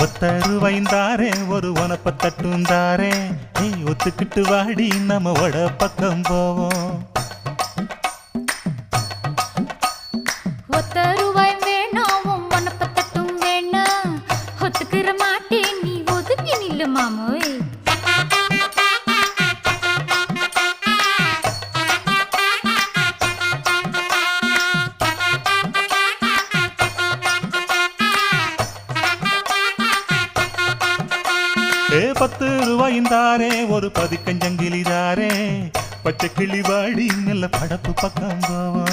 ஒத்தருவைந்தாரே ஒரு உனப்ப தட்டுந்தாரே ஏய் ஒத்துக்கிட்டு வாடி நம்ம வட பக்கம் போவோம். ஒத்த ரூபாய் வேணாம் உனப்ப தட்டும் வேணா ஒத்துக்கிற மாட்டேன் நீ ஒதுங்கி நில்லு மாமோய். ஏ 10 ரூபாய்ந்தாரே ஒரு பதிக்கஞ்சங்கிலிதாரே பச்சை கிளி வாடி நல்ல படப்பு பக்கம் போவோம்.